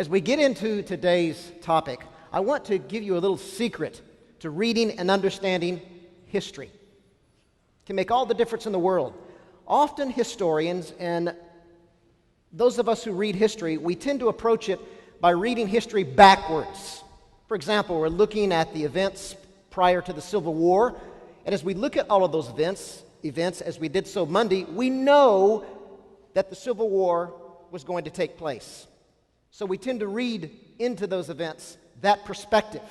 As we get into today's topic, I want to give you a little secret to reading and understanding history. It can make all the difference in the world. Often historians and those of us who read history, we tend to approach it by reading history backwards. For example, we're looking at the events prior to the Civil War, and as we look at all of those events as we did so Monday, we know that the Civil War was going to take place. So we tend to read into those events that perspective.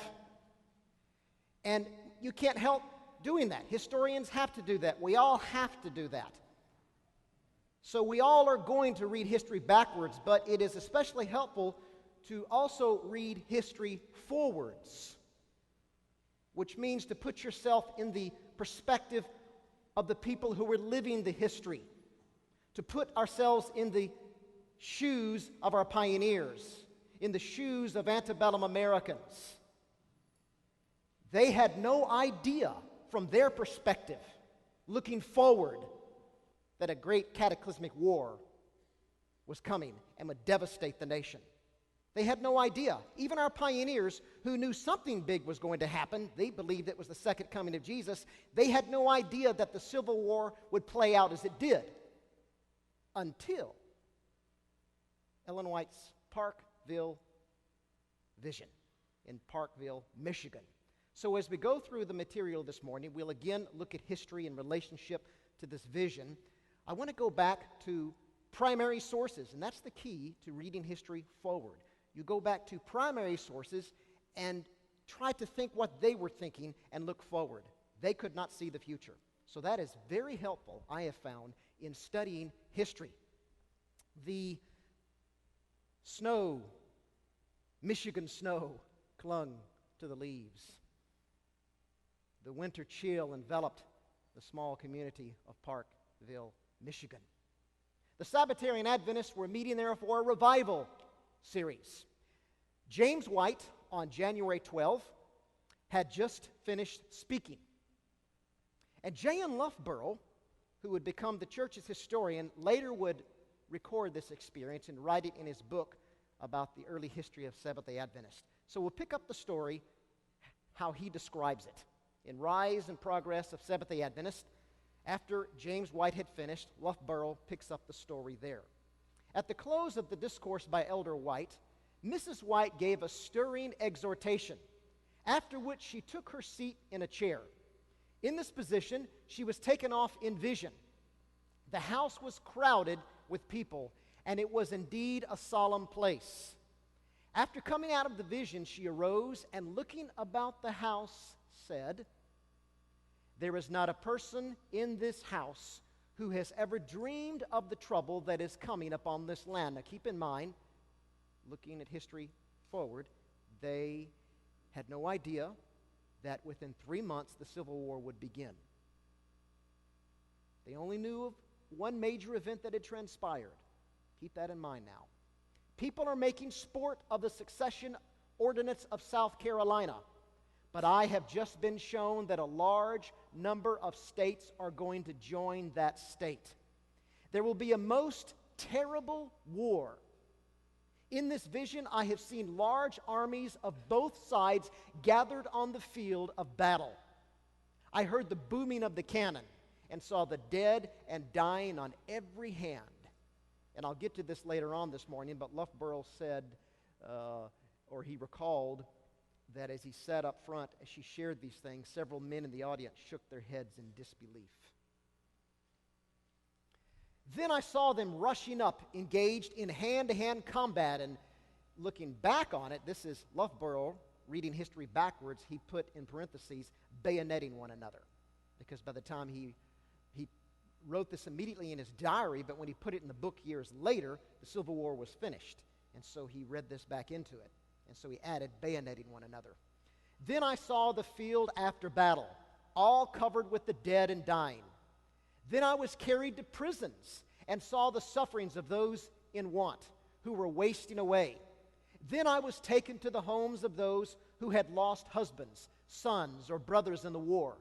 And you can't help doing that. Historians have to do that. We all have to do that. So we all are going to read history backwards, but it is especially helpful to also read history forwards, which means to put yourself in the perspective of the people who were living the history, to put ourselves in the shoes of our pioneers, in the shoes of antebellum Americans. They had no idea from their perspective, looking forward, that a great cataclysmic war was coming and would devastate the nation. They had no idea. Even our pioneers who knew something big was going to happen, they believed it was the second coming of Jesus, they had no idea that the Civil War would play out as it did until Ellen White's Parkville vision in Parkville, Michigan. So as we go through the material this morning, we'll again look at history in relationship to this vision. I want to go back to primary sources, and that's the key to reading history forward. You go back to primary sources and try to think what they were thinking and look forward. They could not see the future. So that is very helpful, I have found, in studying history. The snow, Michigan snow, clung to the leaves. The winter chill enveloped the small community of Parkville, Michigan. The Sabbatarian Adventists were meeting there for a revival series. James White, on January 12, had just finished speaking. And J.N. Loughborough, who would become the church's historian, later would record this experience and write it in his book about the early history of Seventh-day Adventists. So we'll pick up the story, how he describes it. In Rise and Progress of Seventh-day Adventists, after James White had finished, Loughborough picks up the story there. At the close of the discourse by Elder White, Mrs. White gave a stirring exhortation, after which she took her seat in a chair. In this position, she was taken off in vision. The house was crowded with people, and it was indeed a solemn place. After coming out of the vision, she arose and, looking about the house, said, "There is not a person in this house who has ever dreamed of the trouble that is coming upon this land." Now keep in mind, looking at history forward, they had no idea that within 3 months the Civil War would begin. They only knew of one major event that had transpired. Keep that in mind now. People are making sport of the Secession Ordinance of South Carolina. But I have just been shown that a large number of states are going to join that state. There will be a most terrible war. In this vision, I have seen large armies of both sides gathered on the field of battle. I heard the booming of the cannon and saw the dead and dying on every hand. And I'll get to this later on this morning, but Loughborough said, or he recalled, that as he sat up front, as she shared these things, several men in the audience shook their heads in disbelief. Then I saw them rushing up, engaged in hand-to-hand combat, and looking back on it, this is Loughborough reading history backwards. He put in parentheses, bayoneting one another, because by the time he wrote this immediately in his diary, but when he put it in the book years later, the Civil War was finished, and so he read this back into it. And so he added, bayoneting one another. Then I saw the field after battle, all covered with the dead and dying. Then I was carried to prisons and saw the sufferings of those in want, who were wasting away. Then I was taken to the homes of those who had lost husbands, sons, or brothers in the war.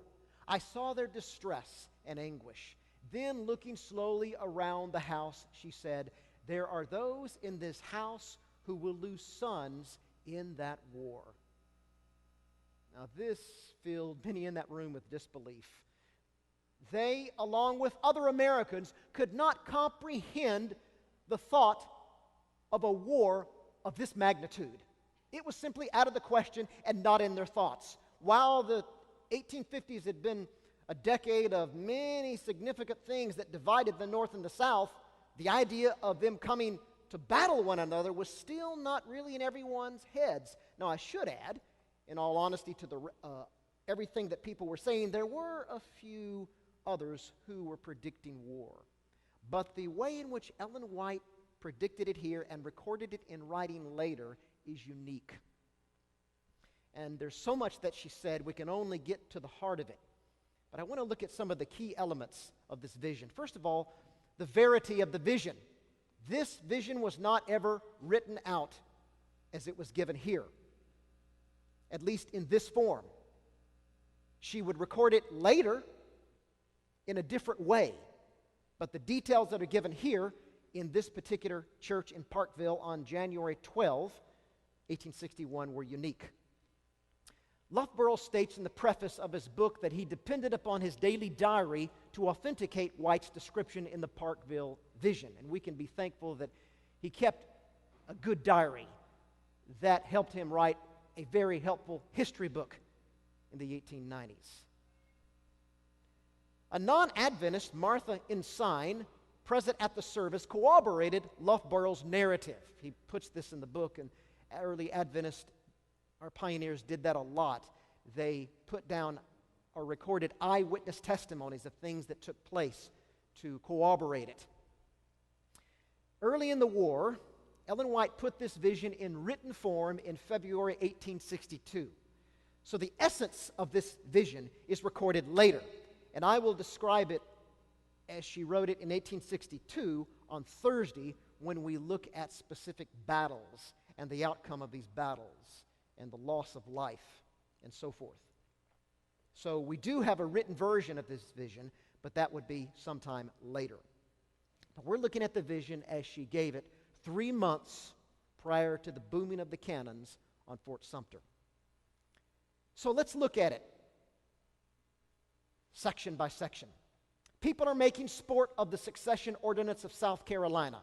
I saw their distress and anguish. Then, looking slowly around the house, she said, "There are those in this house who will lose sons in that war. Now, this filled many in that room with disbelief. They, along with other Americans, could not comprehend the thought of a war of this magnitude. It was simply out of the question and not in their thoughts. While the 1850s had been a decade of many significant things that divided the North and the South, the idea of them coming to battle one another was still not really in everyone's heads. Now, I should add, in all honesty to everything that people were saying, there were a few others who were predicting war. But the way in which Ellen White predicted it here and recorded it in writing later is unique. And there's so much that she said, we can only get to the heart of it. But I want to look at some of the key elements of this vision. First of all, the verity of the vision. This vision was not ever written out as it was given here, at least in this form. She would record it later in a different way, but the details that are given here in this particular church in Parkville on January 12, 1861 were unique. Loughborough states in the preface of his book that he depended upon his daily diary to authenticate White's description in the Parkville vision. And we can be thankful that he kept a good diary that helped him write a very helpful history book in the 1890s. A non-Adventist, Martha Ensign, present at the service, corroborated Loughborough's narrative. He puts this in the book, and early Adventists, our pioneers, did that a lot. They put down or recorded eyewitness testimonies of things that took place to corroborate it. Early in the war, Ellen White put this vision in written form in February 1862. So the essence of this vision is recorded later, and I will describe it as she wrote it in 1862 on Thursday when we look at specific battles and the outcome of these battles and the loss of life and so forth. So we do have a written version of this vision, but that would be sometime later. But we're looking at the vision as she gave it 3 months prior to the booming of the cannons on Fort Sumter. So let's look at it section by section. People are making sport of the Secession Ordinance of South Carolina,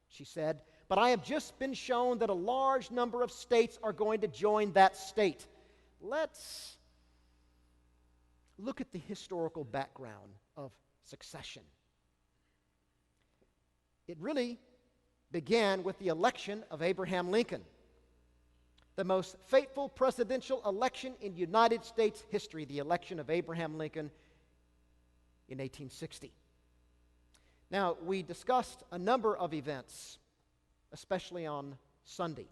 she said, but I have just been shown that a large number of states are going to join that state. Let's look at the historical background of secession. It really began with the election of Abraham Lincoln, the most fateful presidential election in United States history, the election of Abraham Lincoln in 1860. Now, we discussed a number of events, especially on Sunday.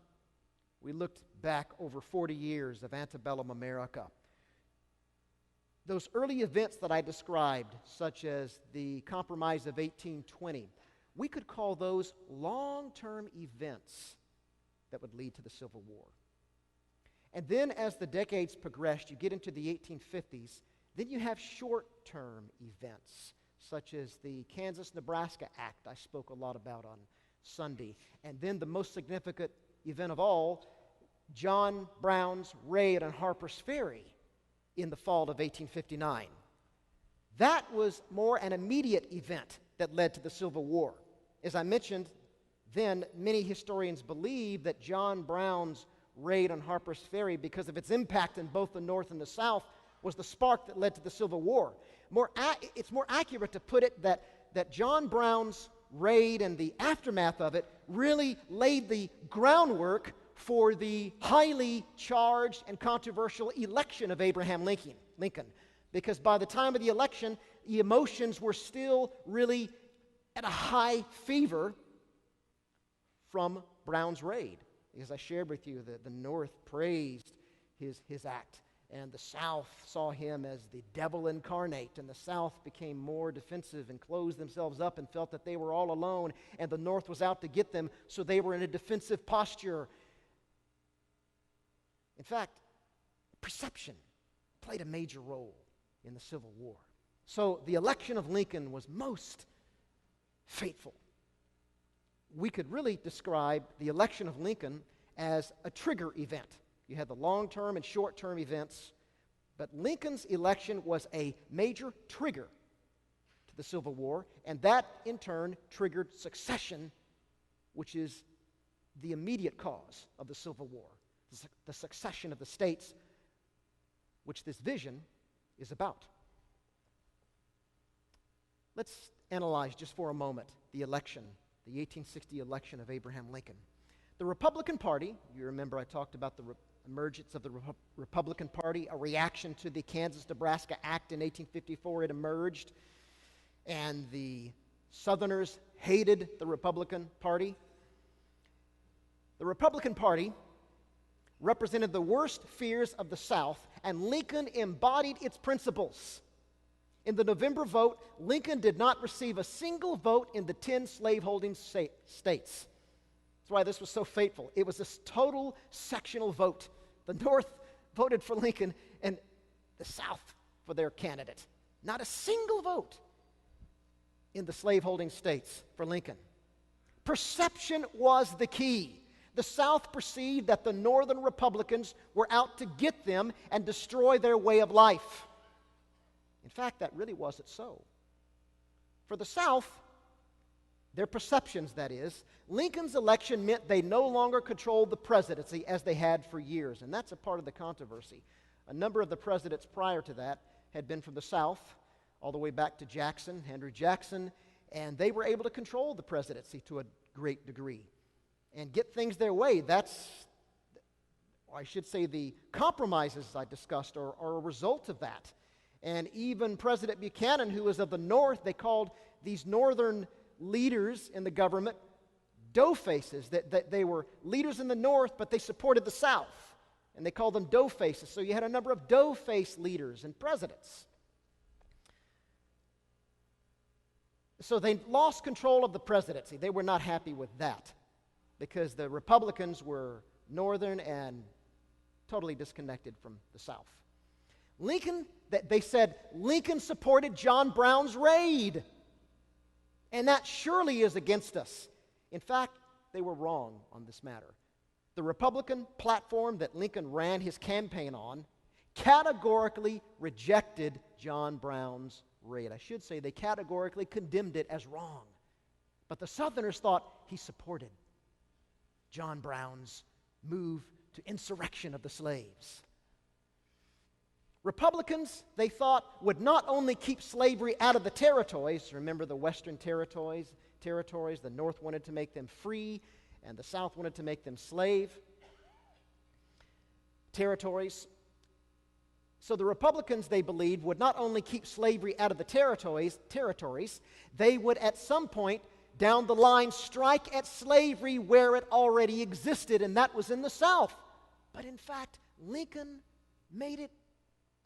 We looked back over 40 years of antebellum America. Those early events that I described, such as the Compromise of 1820, we could call those long-term events that would lead to the Civil War. And then as the decades progressed, you get into the 1850s, then you have short-term events, such as the Kansas-Nebraska Act I spoke a lot about on Sunday. And then the most significant event of all, John Brown's raid on Harper's Ferry in the fall of 1859. That was more an immediate event that led to the Civil War. As I mentioned, then many historians believe that John Brown's raid on Harper's Ferry, because of its impact in both the North and the South, was the spark that led to the Civil War. It's more accurate to put it that John Brown's raid and the aftermath of it really laid the groundwork for the highly charged and controversial election of Abraham Lincoln. Because by the time of the election, the emotions were still really at a high fever from Brown's raid. As I shared with you, the North praised his act, and the South saw him as the devil incarnate, and the South became more defensive and closed themselves up and felt that they were all alone, and the North was out to get them, so they were in a defensive posture. In fact, perception played a major role in the Civil War. So the election of Lincoln was most fateful. we could really describe the election of Lincoln as a trigger event. You had the long-term and short-term events, but Lincoln's election was a major trigger to the Civil War, and that in turn triggered secession, which is the immediate cause of the Civil War, the succession of the states, which this vision is about. Let's analyze just for a moment the election, the 1860 election of Abraham Lincoln. The Republican Party, you remember I talked about the emergence of the Republican Party, a reaction to the Kansas-Nebraska Act in 1854. It emerged, and the Southerners hated the Republican Party. The Republican Party represented the worst fears of the South, and Lincoln embodied its principles. In the November vote, Lincoln did not receive a single vote in the 10 slaveholding states. That's why this was so fateful. It was this total sectional vote. The North voted for Lincoln and the South for their candidate. Not a single vote in the slaveholding states for Lincoln. Perception was the key. The South perceived that the Northern Republicans were out to get them and destroy their way of life. In fact, that really wasn't so. For the South, their perceptions, that is, Lincoln's election meant they no longer controlled the presidency as they had for years, and that's a part of the controversy. A number of the presidents prior to that had been from the South, all the way back to Jackson, Andrew Jackson, and they were able to control the presidency to a great degree and get things their way. That's, or I should say, the compromises I discussed are a result of that. And even President Buchanan, who was of the North, they called these Northern leaders in the government dough-faces, that they were leaders in the North, but they supported the South. And they called them dough-faces. So you had a number of dough-face leaders and presidents. So they lost control of the presidency. They were not happy with that because the Republicans were Northern and totally disconnected from the South. Lincoln, they said Lincoln supported John Brown's raid, and that surely is against us. In fact, they were wrong on this matter. The Republican platform that Lincoln ran his campaign on categorically rejected John Brown's raid. I should say they categorically condemned it as wrong. But the Southerners thought he supported John Brown's move to insurrection of the slaves. Republicans, they thought, would not only keep slavery out of the territories, remember the Western territories, the North wanted to make them free, and the South wanted to make them slave territories. So the Republicans, they believed, would not only keep slavery out of the territories, they would at some point down the line strike at slavery where it already existed, and that was in the South. But in fact, Lincoln made it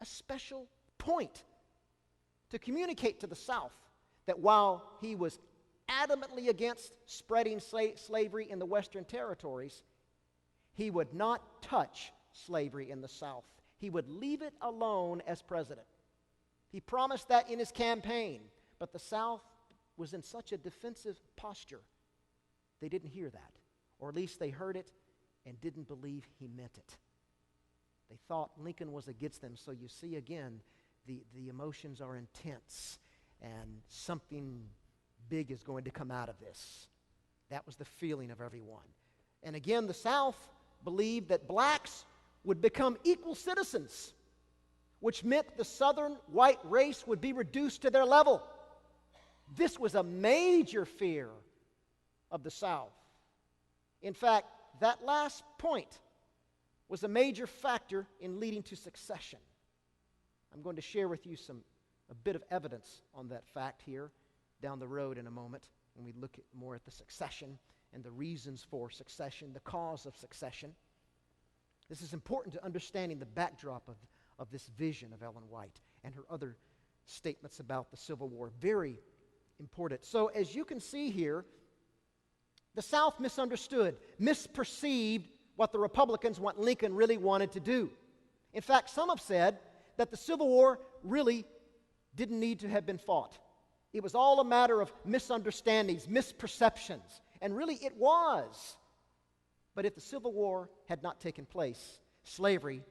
a special point to communicate to the South that while he was adamantly against spreading slavery in the Western territories, he would not touch slavery in the South. He would leave it alone as president. He promised that in his campaign, but the South was in such a defensive posture, they didn't hear that, or at least they heard it and didn't believe he meant it. They thought Lincoln was against them. So you see again, the emotions are intense and something big is going to come out of this. That was the feeling of everyone. And again, the South believed that blacks would become equal citizens, which meant the Southern white race would be reduced to their level. This was a major fear of the South. In fact, that last point was a major factor in leading to secession. I'm going to share with you a bit of evidence on that fact here down the road in a moment when we look more at the succession and the reasons for succession, the cause of succession. This is important to understanding the backdrop of this vision of Ellen White and her other statements about the Civil War. Very important. So as you can see here, the South misunderstood, misperceived what the Republicans, what Lincoln really wanted to do. In fact, some have said that the Civil War really didn't need to have been fought. It was all a matter of misunderstandings, misperceptions, And really, it was. But if the Civil War had not taken place, slavery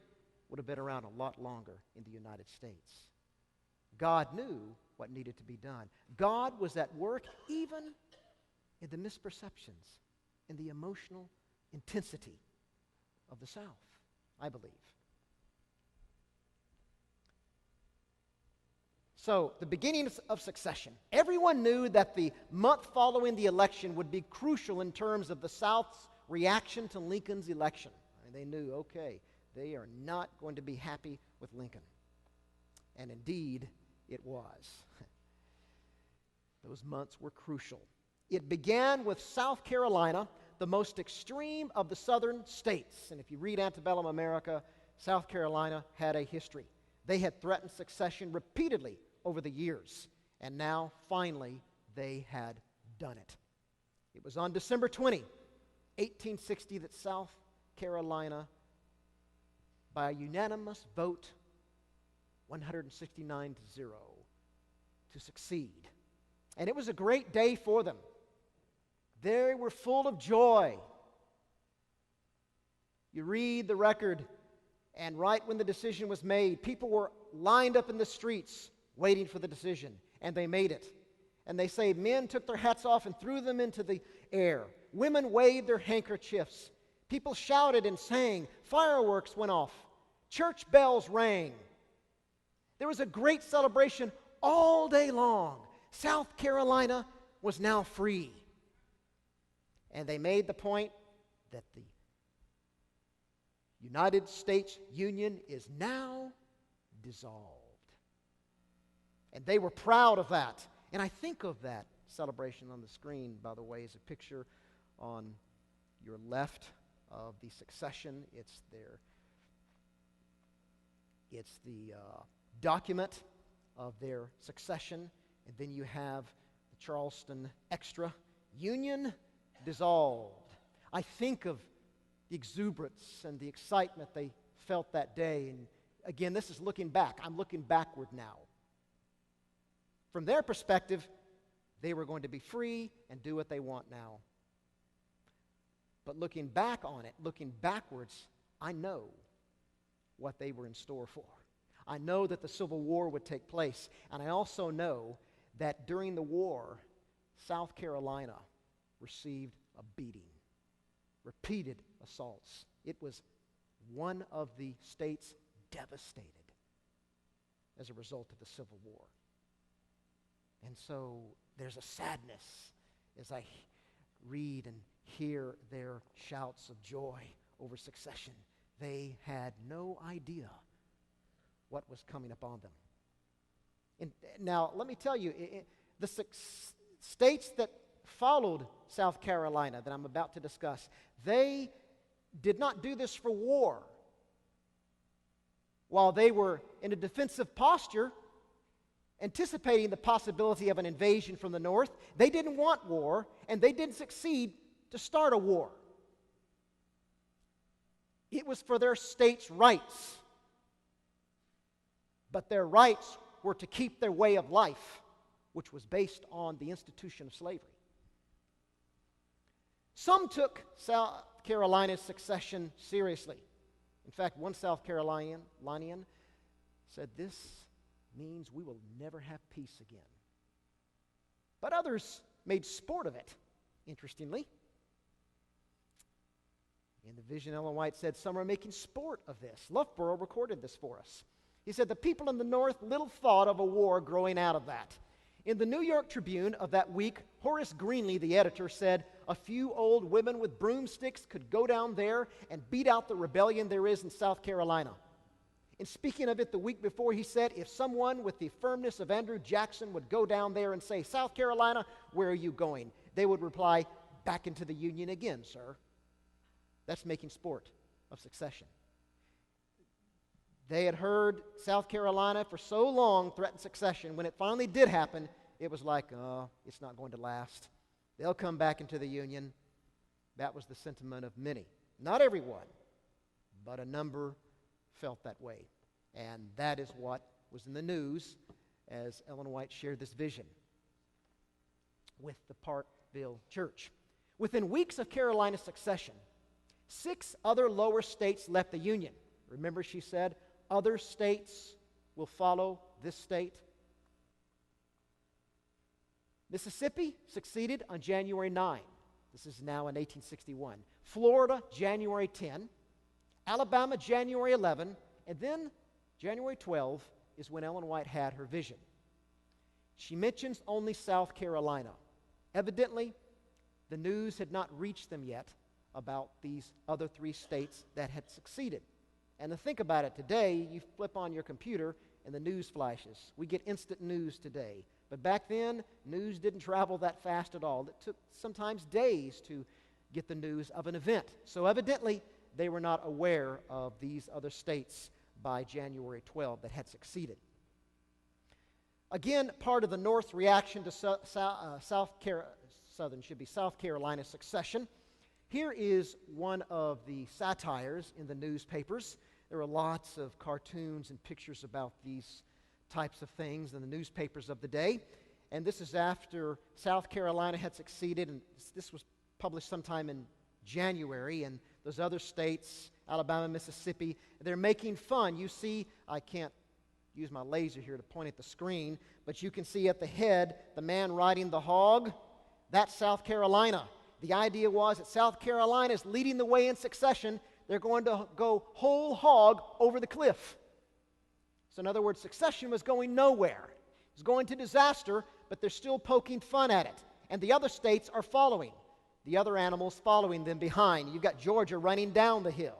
would have been around a lot longer in the United States. God knew what needed to be done. God was at work even in the misperceptions, in the emotional intensity of the South, I believe. So, the beginning of secession. Everyone knew that the month following the election would be crucial in terms of the South's reaction to Lincoln's election. And they knew, okay, they are not going to be happy with Lincoln. And indeed, it was. Those months were crucial. It began with South Carolina, the most extreme of the southern states. And if you read Antebellum America, South Carolina had a history. They had threatened secession repeatedly over the years. And now, finally, they had done it. It was on December 20, 1860, that South Carolina, by a unanimous vote, 169-0, to secede. And it was a great day for them. They were full of joy. You read the record, and right when the decision was made, people were lined up in the streets waiting for the decision, and they made it. And they say men took their hats off and threw them into the air. Women waved their handkerchiefs. People shouted and sang. Fireworks went off. Church bells rang. There was a great celebration all day long. South Carolina was now free. And they made the point that the United States Union is now dissolved. And they were proud of that. And I think of that celebration on the screen, by the way, as a picture on your left of the Secession. It's the document of their secession. And then you have the Charleston Extra, Union dissolved. I think of the exuberance and the excitement they felt that day. And again, this is looking back. I'm looking backward now. From their perspective, they were going to be free and do what they want now. But looking back on it, looking backwards, I know what they were in store for. I know that the Civil War would take place, and I also know that during the war, South Carolina received a beating, repeated assaults. It was one of the states devastated as a result of the Civil War. And so there's a sadness as I read and hear their shouts of joy over secession. They had no idea what was coming upon them. And now, let me tell you, the states that followed South Carolina that I'm about to discuss, they did not do this for war. While they were in a defensive posture, anticipating the possibility of an invasion from the north, they didn't want war, and they didn't succeed to start a war. It was for their state's rights. But their rights were to keep their way of life, which was based on the institution of slavery. Some took South Carolina's secession seriously. In fact, one South Carolinian said, "This means we will never have peace again." But others made sport of it, interestingly. In the vision, Ellen White said, "Some are making sport of this." Loughborough recorded this for us. He said, "The people in the North little thought of a war growing out of that." In the New York Tribune of that week, Horace Greeley, the editor, said, "A few old women with broomsticks could go down there and beat out the rebellion there is in South Carolina." And speaking of it the week before, he said, "If someone with the firmness of Andrew Jackson would go down there and say, 'South Carolina, where are you going?' they would reply, 'Back into the Union again, sir.'" That's making sport of secession. They had heard South Carolina for so long threaten secession. When it finally did happen, it was like, "Oh, it's not going to last. They'll come back into the Union." That was the sentiment of many. Not everyone, but a number felt that way. And that is what was in the news as Ellen White shared this vision with the Parkville church. Within weeks of Carolina's secession, 6 other lower states left the Union. Remember, she said, other states will follow this state. Mississippi succeeded on January 9. This is now in 1861. Florida, January 10. Alabama, January 11. And then January 12 is when Ellen White had her vision. She mentions only South Carolina. Evidently, the news had not reached them yet about these other 3 states that had succeeded. And to think about it, today, you flip on your computer and the news flashes. We get instant news today. But back then, news didn't travel that fast at all. It took sometimes days to get the news of an event. So evidently, they were not aware of these other states by January 12 that had succeeded. Again, part of the North's reaction to South Carolina's secession. Here is one of the satires in the newspapers. There are lots of cartoons and pictures about these types of things in the newspapers of the day. And this is after South Carolina had succeeded, and this was published sometime in January, and those other states, Alabama, Mississippi, they're making fun. You see, I can't use my laser here to point at the screen, but you can see at the head, the man riding the hog, that's South Carolina. The idea was that South Carolina is leading the way in secession. They're going to go whole hog over the cliff. So in other words, secession was going nowhere. It was going to disaster, but they're still poking fun at it. And the other states are following. The other animals following them behind. You've got Georgia running down the hill.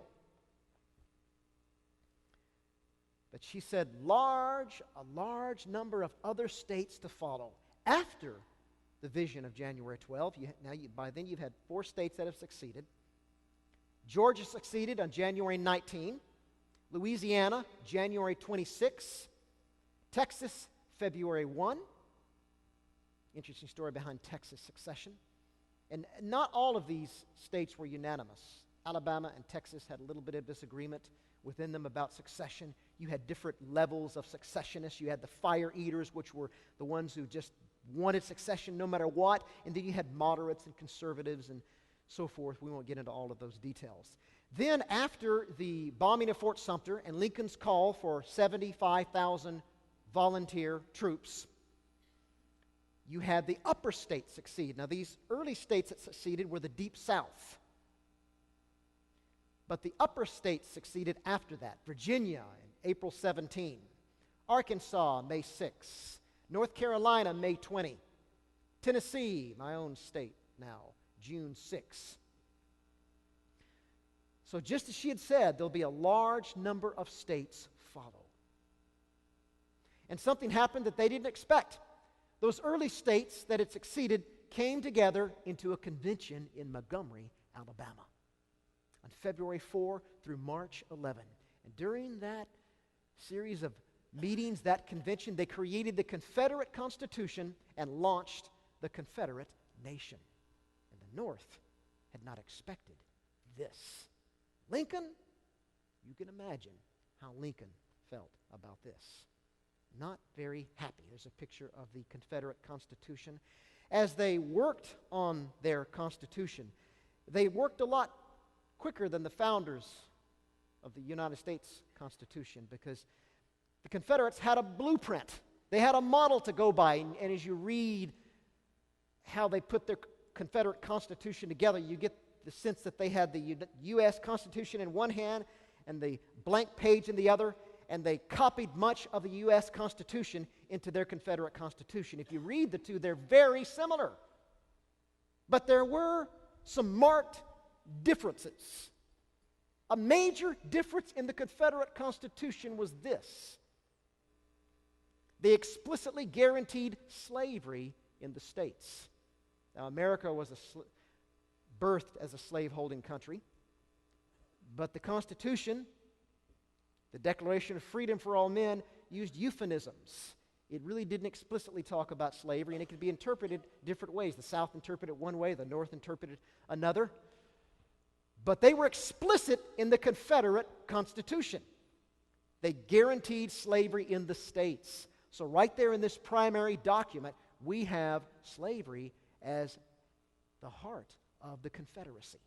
But she said a large number of other states to follow after the vision of January 12. By then you've had 4 states that have succeeded. Georgia succeeded on January 19. Louisiana, January 26. Texas, February 1. Interesting story behind Texas secession. And not all of these states were unanimous. Alabama and Texas had a little bit of disagreement within them about succession. You had different levels of successionists. You had the fire eaters, which were the ones who just wanted succession no matter what. And then you had moderates and conservatives and so forth. We won't get into all of those details. Then after the bombing of Fort Sumter and Lincoln's call for 75,000 volunteer troops, you had the upper states succeed. Now, these early states that succeeded were the Deep South. But the upper states succeeded after that. Virginia, in April 17. Arkansas, May 6. North Carolina, May 20. Tennessee, my own state now, June 6. So just as she had said, there'll be a large number of states follow. And something happened that they didn't expect. Those early states that had succeeded came together into a convention in Montgomery, Alabama, on February 4 through March 11. And during that series of meetings, that convention, they created the Confederate Constitution and launched the Confederate nation. And the North had not expected this. Lincoln, you can imagine how Lincoln felt about this. Not very happy. There's a picture of the Confederate Constitution. As they worked on their Constitution, they worked a lot quicker than the founders of the United States Constitution because the Confederates had a blueprint. They had a model to go by. And as you read how they put their Confederate Constitution together, you get the sense that they had the U.S. Constitution in one hand and the blank page in the other, and they copied much of the U.S. Constitution into their Confederate Constitution. If you read the two, they're very similar. But there were some marked differences. A major difference in the Confederate Constitution was this. They explicitly guaranteed slavery in the states. Now, America was birthed as a slave-holding country, but the Constitution, the Declaration of Freedom for All Men, used euphemisms. It really didn't explicitly talk about slavery, and it could be interpreted different ways. The South interpreted it one way, the North interpreted another. But they were explicit in the Confederate Constitution. They guaranteed slavery in the states. So right there in this primary document, we have slavery as the heart of the Confederacy.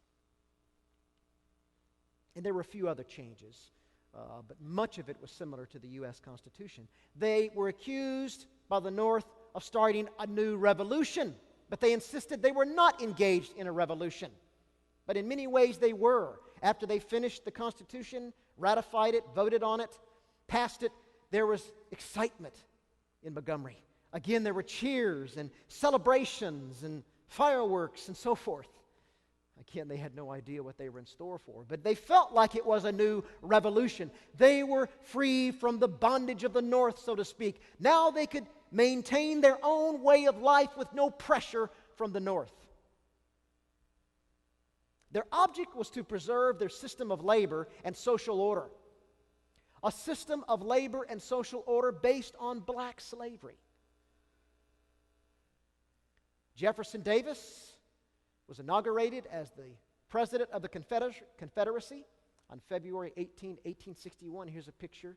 And there were a few other changes, but much of it was similar to the U.S. Constitution. They were accused by the North of starting a new revolution, but they insisted they were not engaged in a revolution. But in many ways they were. After they finished the Constitution, ratified it, voted on it, passed it, there was excitement in Montgomery. Again, there were cheers and celebrations and fireworks and so forth. Again, they had no idea what they were in store for, but they felt like it was a new revolution. They were free from the bondage of the North, so to speak. Now they could maintain their own way of life with no pressure from the North. Their object was to preserve their system of labor and social order. A system of labor and social order based on black slavery. Jefferson Davis was inaugurated as the president of the Confederacy on February 18, 1861. Here's a picture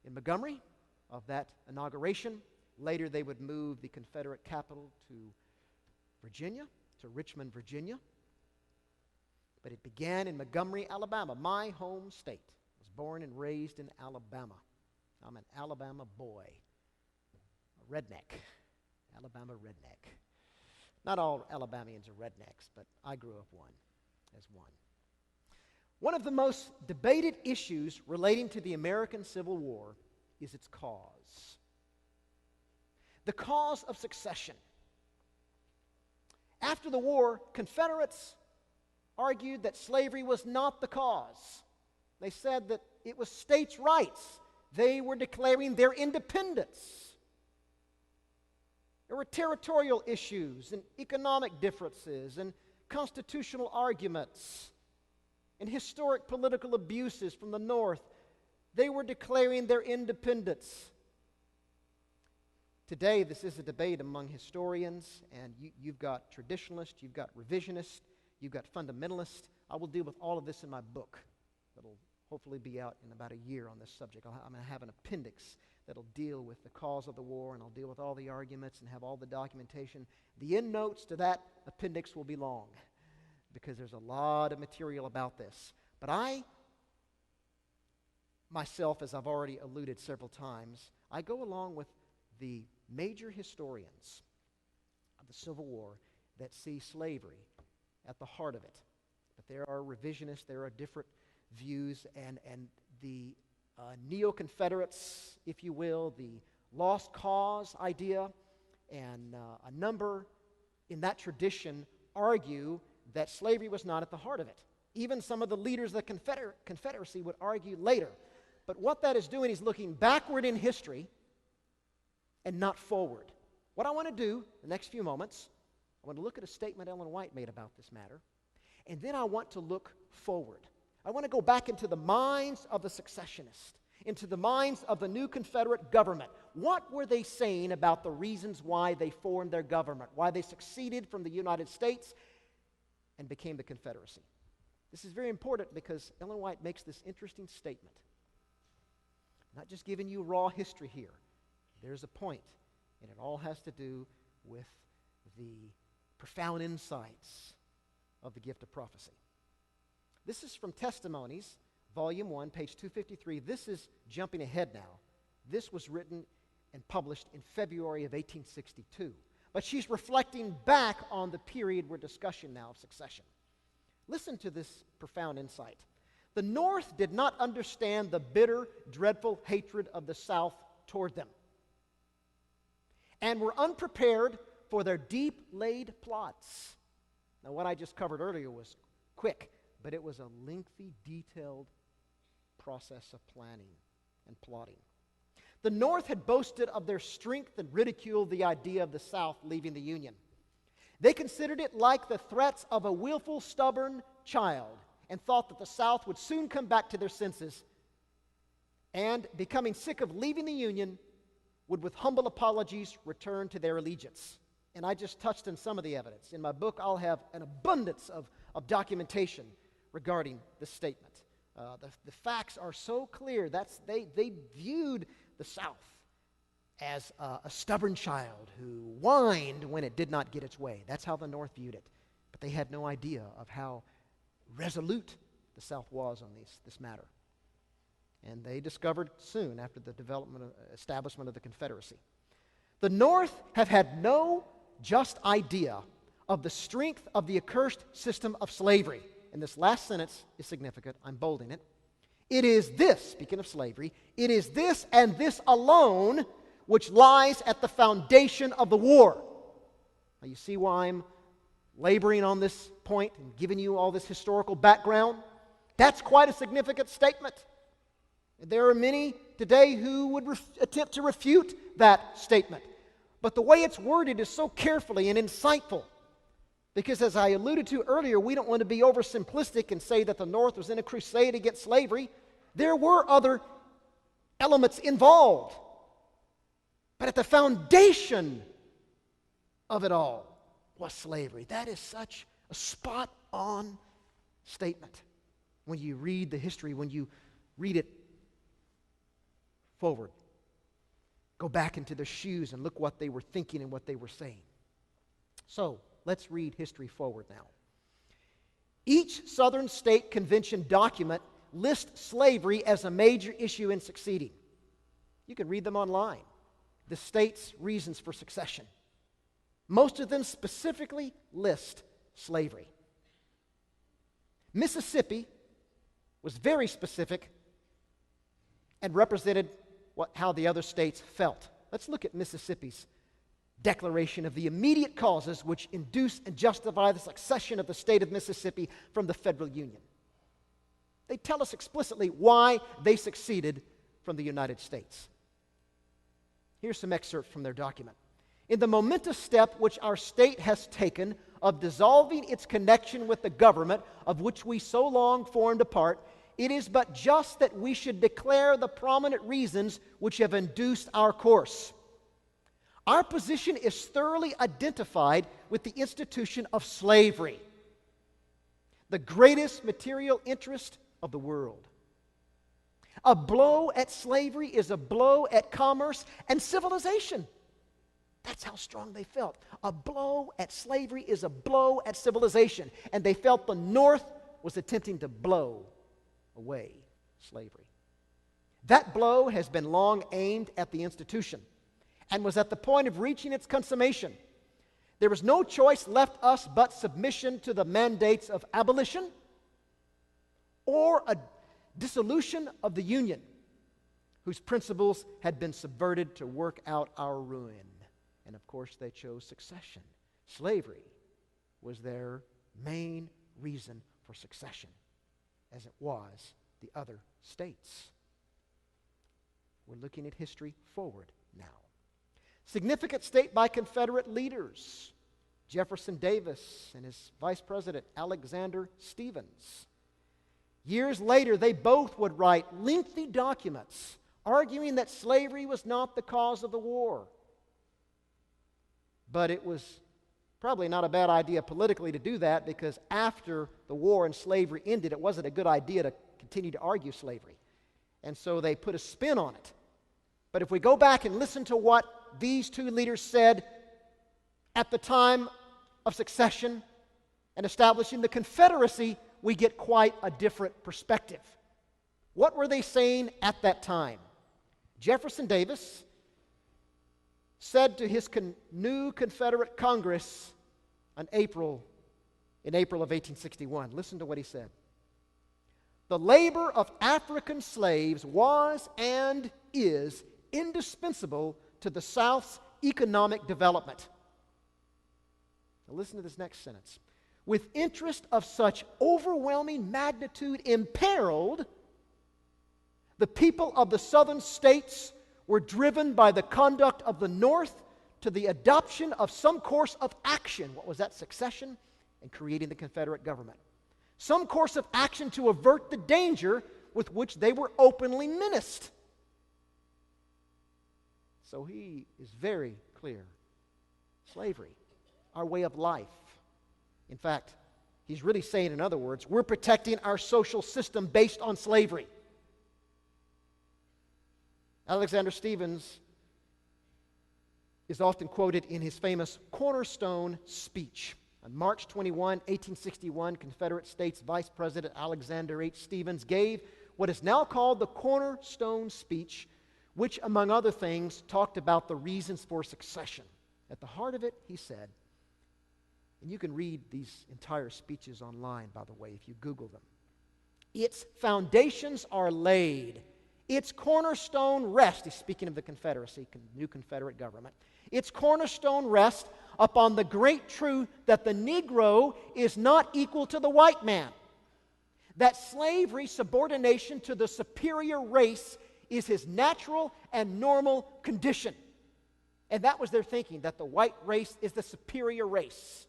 in Montgomery of that inauguration. Later they would move the Confederate capital to Virginia, to Richmond, Virginia. But it began in Montgomery, Alabama, my home state. I was born and raised in Alabama. I'm an Alabama boy, a redneck, Alabama redneck. Not all Alabamians are rednecks, but I grew up as one. One of the most debated issues relating to the American Civil War is its cause. The cause of secession. After the war, Confederates argued that slavery was not the cause. They said that it was states' rights. They were declaring their independence. There were territorial issues and economic differences and constitutional arguments and historic political abuses from the North. They were declaring their independence. Today, this is a debate among historians, and you've got traditionalists, you've got revisionists, you've got fundamentalists. I will deal with all of this in my book that'll hopefully be out in about a year on this subject. I'm going to have an appendix that'll deal with the cause of the war, and I'll deal with all the arguments and have all the documentation. The endnotes to that appendix will be long because there's a lot of material about this. But I, myself, as I've already alluded several times, I go along with the major historians of the Civil War that see slavery at the heart of it. But there are revisionists, there are different views, and the neo-Confederates, if you will, the lost cause idea, and a number in that tradition argue that slavery was not at the heart of it. Even some of the leaders of the Confederacy would argue later. But what that is doing is looking backward in history and not forward. What I want to do the next few moments, I want to look at a statement Ellen White made about this matter, and then I want to look forward. I want to go back into the minds of the secessionists, into the minds of the new Confederate government. What were they saying about the reasons why they formed their government, why they seceded from the United States and became the Confederacy? This is very important because Ellen White makes this interesting statement. Not just giving you raw history here. There's a point, and it all has to do with the profound insights of the gift of prophecy. This is from Testimonies, Volume 1, page 253. This is jumping ahead now. This was written and published in February of 1862. But she's reflecting back on the period we're discussing now of secession. Listen to this profound insight. The North did not understand the bitter, dreadful hatred of the South toward them, and were unprepared for their deep-laid plots. Now, what I just covered earlier was quick, but it was a lengthy, detailed process of planning and plotting. The North had boasted of their strength and ridiculed the idea of the South leaving the Union. They considered it like the threats of a willful, stubborn child and thought that the South would soon come back to their senses and, becoming sick of leaving the Union, would with humble apologies return to their allegiance. And I just touched on some of the evidence. In my book, I'll have an abundance of documentation regarding this statement. The facts are so clear. They viewed the South as a stubborn child who whined when it did not get its way. That's how the North viewed it. But they had no idea of how resolute the South was on this matter. And they discovered soon after the establishment of the Confederacy. The North have had no just idea of the strength of the accursed system of slavery. And this last sentence is significant. I'm bolding it. It is this, speaking of slavery, it is this and this alone which lies at the foundation of the war. Now you see why I'm laboring on this point and giving you all this historical background? That's quite a significant statement. There are many today who would attempt to refute that statement. But the way it's worded is so carefully and insightful. Because as I alluded to earlier, we don't want to be oversimplistic and say that the North was in a crusade against slavery. There were other elements involved. But at the foundation of it all was slavery. That is such a spot-on statement. When you read the history, when you read it forward, go back into their shoes and look what they were thinking and what they were saying. So, let's read history forward now. Each Southern State Convention document lists slavery as a major issue in succeeding. You can read them online. The state's reasons for secession. Most of them specifically list slavery. Mississippi was very specific and represented how the other states felt. Let's look at Mississippi's declaration of the immediate causes which induce and justify the succession of the state of Mississippi from the federal union. They tell us explicitly why they seceded from the United States. Here's some excerpts from their document. In the momentous step which our state has taken of dissolving its connection with the government of which we so long formed a part, it is but just that we should declare the prominent reasons which have induced our course. Our position is thoroughly identified with the institution of slavery, the greatest material interest of the world. A blow at slavery is a blow at commerce and civilization. That's how strong they felt. A blow at slavery is a blow at civilization. And they felt the North was attempting to blow away slavery. That blow has been long aimed at the institution and was at the point of reaching its consummation. There was no choice left us but submission to the mandates of abolition or a dissolution of the Union, whose principles had been subverted to work out our ruin. And of course, they chose secession. Slavery was their main reason for secession, as it was the other states. We're looking at history forward now. Significant state by Confederate leaders. Jefferson Davis and his Vice President Alexander Stephens. Years later, they both would write lengthy documents arguing that slavery was not the cause of the war. But it was probably not a bad idea politically to do that, because after the war and slavery ended, it wasn't a good idea to continue to argue slavery. And so they put a spin on it. But if we go back and listen to what these two leaders said at the time of secession and establishing the Confederacy, we get quite a different perspective. What were they saying at that time? Jefferson Davis said to his new Confederate Congress in April of 1861. Listen to what he said. The labor of African slaves was and is indispensable to the South's economic development. Now listen to this next sentence. With interest of such overwhelming magnitude imperiled, the people of the southern states were driven by the conduct of the North to the adoption of some course of action. What was that? Secession and creating the Confederate government. Some course of action to avert the danger with which they were openly menaced. So he is very clear. Slavery, our way of life. In fact, he's really saying, in other words, we're protecting our social system based on slavery. Alexander Stephens is often quoted in his famous Cornerstone speech. On March 21, 1861, Confederate States Vice President Alexander H. Stephens gave what is now called the Cornerstone speech, which, among other things, talked about the reasons for secession. At the heart of it, he said, and you can read these entire speeches online, by the way, if you Google them. Its foundations are laid. Its cornerstone rests, he's speaking of the Confederacy, new Confederate government. Its cornerstone rests upon the great truth that the Negro is not equal to the white man. That slavery, subordination to the superior race, is his natural and normal condition. And that was their thinking, that the white race is the superior race.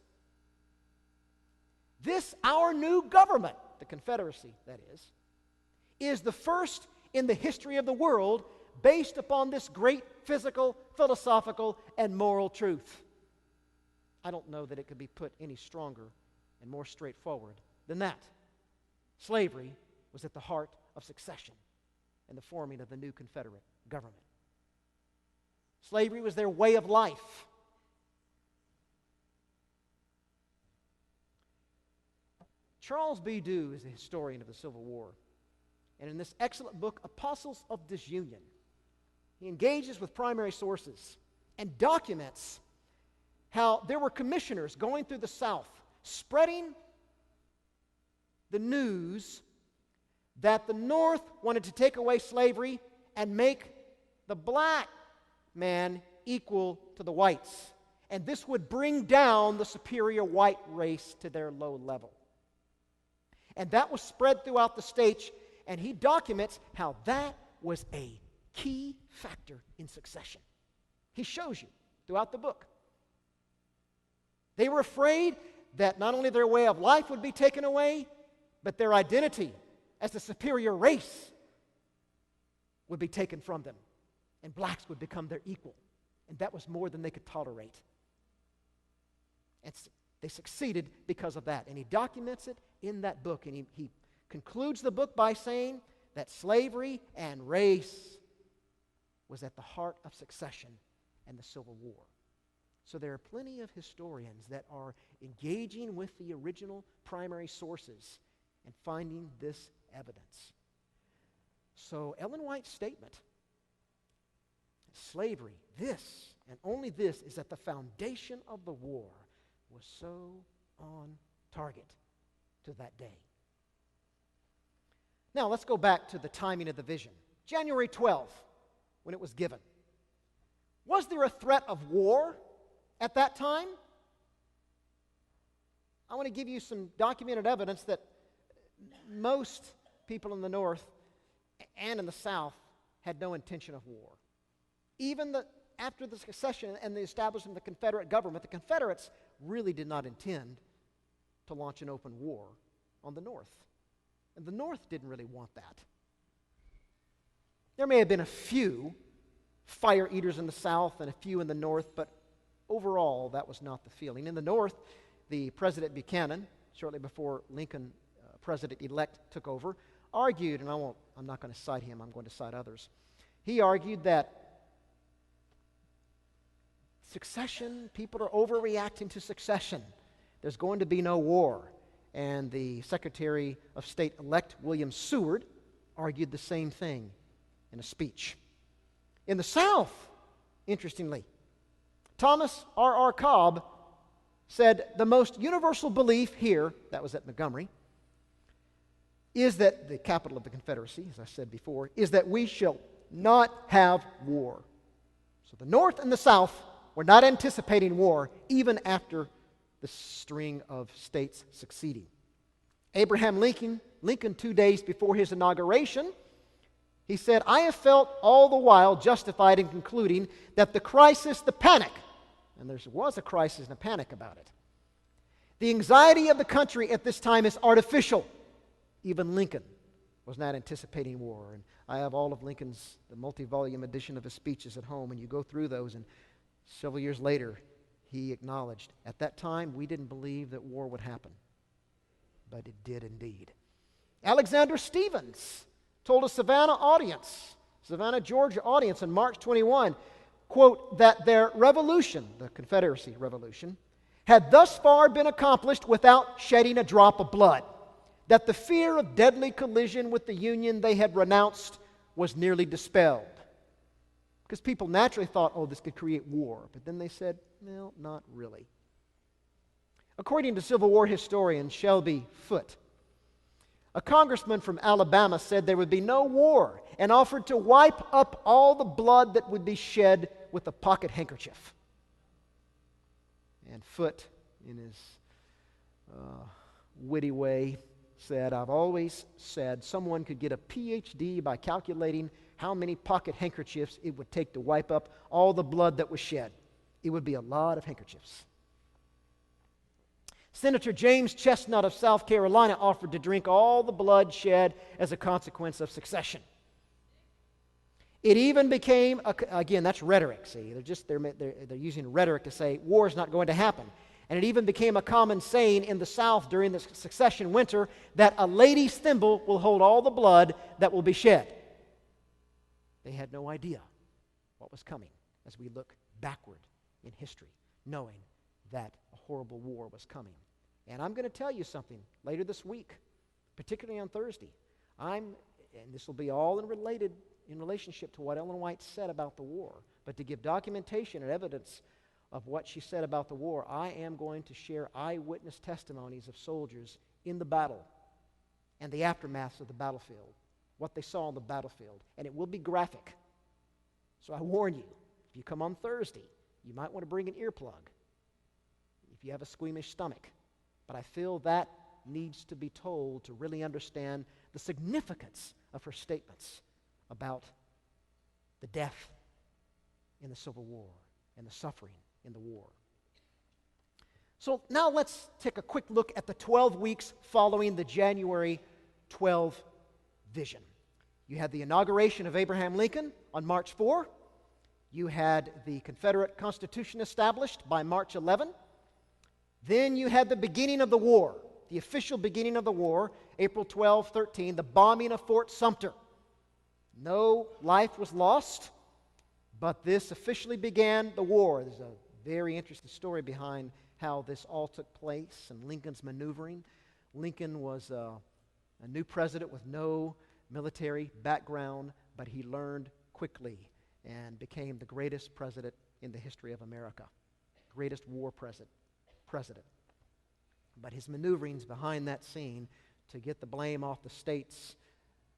This, our new government, the Confederacy, that is the first in the history of the world based upon this great physical, philosophical, and moral truth. I don't know that it could be put any stronger and more straightforward than that. Slavery was at the heart of secession and the forming of the new Confederate government. Slavery was their way of life. Charles B. Dew is a historian of the Civil War. And in this excellent book, Apostles of Disunion, he engages with primary sources and documents how there were commissioners going through the South spreading the news that the North wanted to take away slavery and make the black man equal to the whites. And this would bring down the superior white race to their low level. And that was spread throughout the states, and he documents how that was a key factor in secession. He shows you throughout the book. They were afraid that not only their way of life would be taken away, but their identity as the superior race would be taken from them, and blacks would become their equal. And that was more than they could tolerate. And they succeeded because of that. And he documents it in that book. And he concludes the book by saying that slavery and race was at the heart of secession and the Civil War. So there are plenty of historians that are engaging with the original primary sources and finding this evidence. So Ellen White's statement, slavery, this and only this, is at the foundation of the war, was so on target to that day. Now let's go back to the timing of the vision. January 12th, when it was given. Was there a threat of war at that time? I want to give you some documented evidence that most people in the North and in the South had no intention of war. Even after the secession and the establishment of the Confederate government, the Confederates really did not intend to launch an open war on the North. And the North didn't really want that. There may have been a few fire eaters in the South and a few in the North, but overall that was not the feeling. In the North, the President Buchanan, shortly before Lincoln, President-elect, took over, argued, and I'm not going to cite him, I'm going to cite others. He argued that secession, people are overreacting to secession. There's going to be no war. And the Secretary of State-elect, William Seward, argued the same thing in a speech. In the South, interestingly, Thomas R.R. Cobb said the most universal belief here, that was at Montgomery, is that the capital of the Confederacy, as I said before, is that we shall not have war. So the North and the South were not anticipating war even after the string of states succeeding. Abraham Lincoln 2 days before his inauguration, he said, "I have felt all the while justified in concluding that the crisis, the panic," and there was a crisis and a panic about it, "the anxiety of the country at this time is artificial." Even Lincoln was not anticipating war. And I have all of Lincoln's, the multi-volume edition of his speeches at home, and you go through those, and several years later, he acknowledged, at that time, we didn't believe that war would happen. But it did indeed. Alexander Stephens told a Savannah, Georgia audience on March 21, quote, that their revolution, the Confederacy revolution, had thus far been accomplished without shedding a drop of blood, that the fear of deadly collision with the Union they had renounced was nearly dispelled. Because people naturally thought, oh, this could create war. But then they said, no, not really. According to Civil War historian Shelby Foote, a congressman from Alabama said there would be no war and offered to wipe up all the blood that would be shed with a pocket handkerchief. And Foote, in his witty way, said, I've always said someone could get a PhD by calculating how many pocket handkerchiefs it would take to wipe up all the blood that was shed. It would be a lot of handkerchiefs. Senator James Chestnut of South Carolina offered to drink all the blood shed as a consequence of secession. It even became, again, that's rhetoric, see. They're using rhetoric to say war is not going to happen. And it even became a common saying in the South during the secession winter that a lady's thimble will hold all the blood that will be shed. They had no idea what was coming as we look backward in history, knowing that a horrible war was coming. And I'm going to tell you something later this week, particularly on Thursday. And this will be all in relationship to what Ellen White said about the war. But to give documentation and evidence of what she said about the war, I am going to share eyewitness testimonies of soldiers in the battle and the aftermath of the battlefield, what they saw on the battlefield. And it will be graphic. So I warn you, if you come on Thursday, you might want to bring an earplug if you have a squeamish stomach. But I feel that needs to be told to really understand the significance of her statements about the death in the Civil War and the suffering in the war. So now let's take a quick look at the 12 weeks following the January 12 vision. You had the inauguration of Abraham Lincoln on March 4. You had the Confederate Constitution established by March 11. Then you had the beginning of the war, the official beginning of the war, April 12, 13, the bombing of Fort Sumter. No life was lost, but this officially began the war. There's a very interesting story behind how this all took place and Lincoln's maneuvering. Lincoln was a new president with no military background, but he learned quickly and became the greatest president in the history of America, greatest war president. But his maneuverings behind that scene to get the blame off the states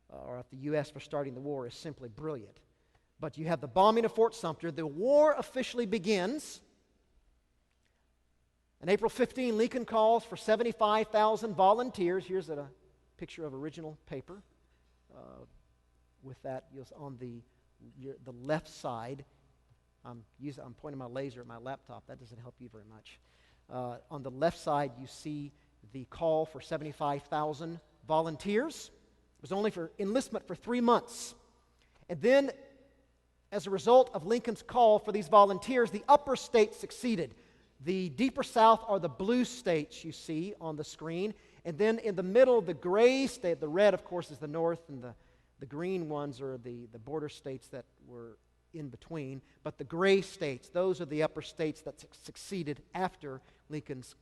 or off the U.S. for starting the war is simply brilliant. But you have the bombing of Fort Sumter. The war officially begins. On April 15, Lincoln calls for 75,000 volunteers. Here's a picture of original paper. With that, on the left side, I'm pointing my laser at my laptop. That doesn't help you very much. On the left side, you see the call for 75,000 volunteers. It was only for enlistment for 3 months. And then, as a result of Lincoln's call for these volunteers, the upper states succeeded. The deeper south are the blue states you see on the screen. And then in the middle, the gray state, the red, of course, is the north, and the green ones are the border states that were in between. But the gray states, those are the upper states that succeeded after Lincoln's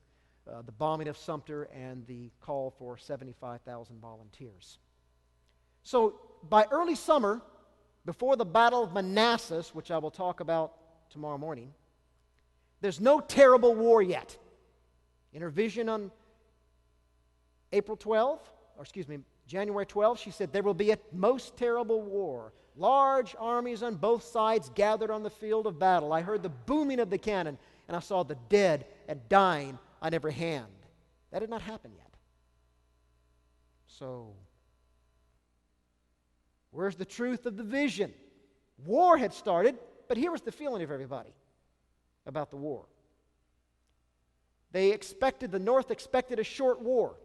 the bombing of Sumter and the call for 75,000 volunteers. So by early summer, before the Battle of Manassas, which I will talk about tomorrow morning, there's no terrible war yet. In her vision on January 12, she said, there will be a most terrible war. Large armies on both sides gathered on the field of battle. I heard the booming of the cannon, and I saw the dead and dying on every hand. That did not happen yet. So, where's the truth of the vision? War had started, but here was the feeling of everybody about the war. The North expected a short war.